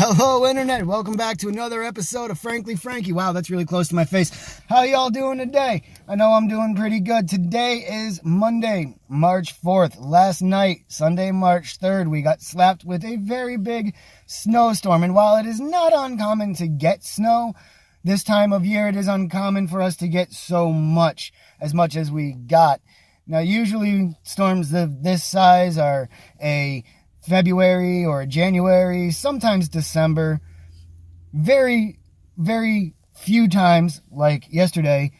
Hello, Internet. Welcome back to another episode of Frankly Frankie. Wow, that's really close to my face. How y'all doing today? I know I'm doing pretty good. Today is Monday, March 4th. Last night, Sunday, March 3rd, we got slapped with a very big snowstorm. And while it is not uncommon to get snow, this time of year it is uncommon for us to get so much as we got. Now, usually storms this size are a February or January, sometimes December. Very, very few times, like yesterday,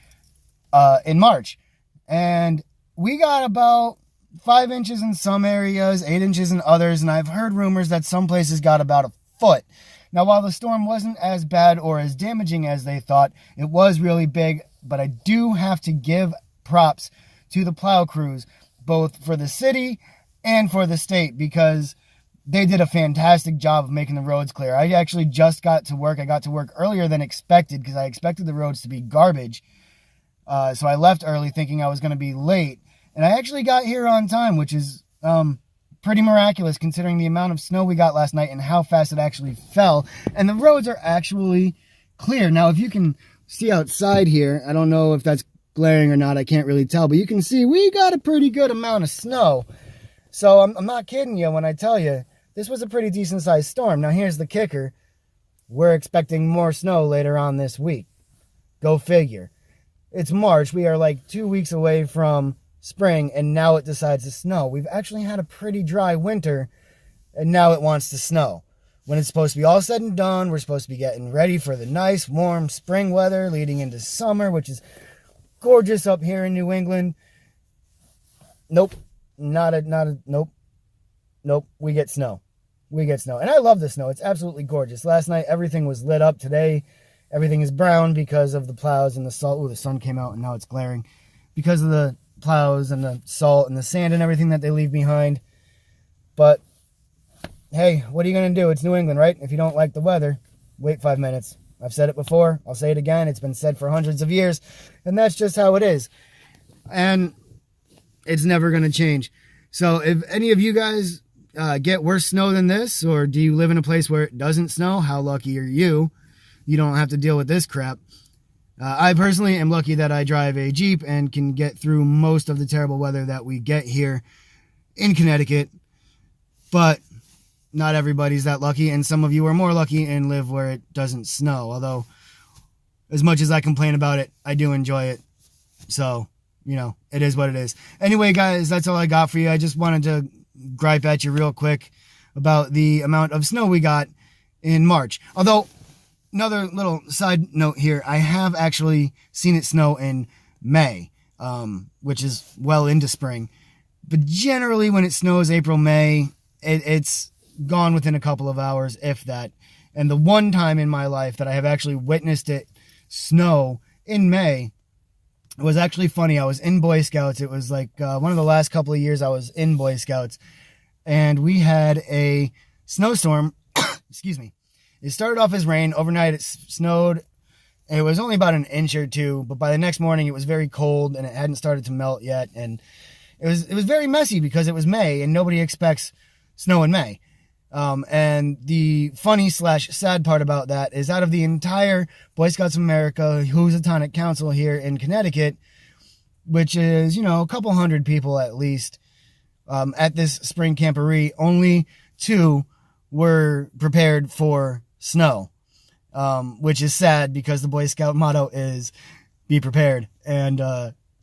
in March. And we got about 5 inches in some areas, 8 inches in others, and I've heard rumors that some places got about a foot. Now, while the storm wasn't as bad or as damaging as they thought, it was really big, but I do have to give props to the plow crews, both for the city and for the state, because they did a fantastic job of making the roads clear. I actually just got to work. I got to work earlier than expected because I expected the roads to be garbage. So I left early thinking I was going to be late. And I actually got here on time, which is pretty miraculous considering the amount of snow we got last night and how fast it actually fell. And the roads are actually clear. Now, if you can see outside here, I don't know if that's glaring or not. I can't really tell. But you can see we got a pretty good amount of snow. So I'm not kidding you when I tell you this was a pretty decent-sized storm. Now, here's the kicker. We're expecting more snow later on this week. Go figure. It's March. We are like 2 weeks away from spring, and now it decides to snow. We've actually had a pretty dry winter, and now it wants to snow. When it's supposed to be all said and done, we're supposed to be getting ready for the nice, warm spring weather leading into summer, which is gorgeous up here in New England. Nope. Nope. We get snow. And I love the snow. It's absolutely gorgeous. Last night, everything was lit up. Today, everything is brown because of the plows and the salt. Oh, the sun came out and now it's glaring. Because of the plows and the salt and the sand and everything that they leave behind. But, hey, what are you going to do? It's New England, right? If you don't like the weather, wait 5 minutes. I've said it before. I'll say it again. It's been said for hundreds of years. And that's just how it is. And it's never going to change. So if any of you guys get worse snow than this, or do you live in a place where it doesn't snow, how lucky are you? You don't have to deal with this crap. I personally am lucky that I drive a Jeep and can get through most of the terrible weather that we get here in Connecticut. But not everybody's that lucky, and some of you are more lucky and live where it doesn't snow. Although, as much as I complain about it, I do enjoy it. So, you know, it is what it is. Anyway, guys, that's all I got for you. I just wanted to gripe at you real quick about the amount of snow we got in March. Although, another little side note here, I have actually seen it snow in May, which is well into spring. But generally, when it snows April, May, it's gone within a couple of hours, if that. And the one time in my life that I have actually witnessed it snow in May, it was actually funny. I was in Boy Scouts. It was like one of the last couple of years I was in Boy Scouts. And we had a snowstorm. Excuse me. It started off as rain. Overnight it snowed. It was only about an inch or two. But by the next morning it was very cold and it hadn't started to melt yet. And it was very messy because it was May and nobody expects snow in May. And the funny / sad part about that is out of the entire Boy Scouts of America Housatonic Council here in Connecticut, which is, you know, a couple hundred people at least, at this spring camporee, only 2 were prepared for snow, which is sad because the Boy Scout motto is be prepared. And,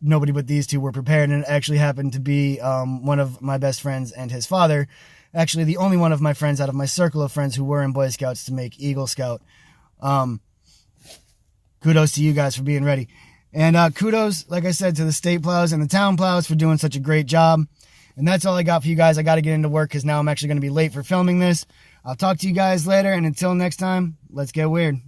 nobody but these 2 were prepared. And it actually happened to be, one of my best friends and his father. Actually, the only one of my friends out of my circle of friends who were in Boy Scouts to make Eagle Scout. Kudos to you guys for being ready. And kudos, like I said, to the state plows and the town plows for doing such a great job. And that's all I got for you guys. I got to get into work because now I'm actually going to be late for filming this. I'll talk to you guys later. And until next time, let's get weird.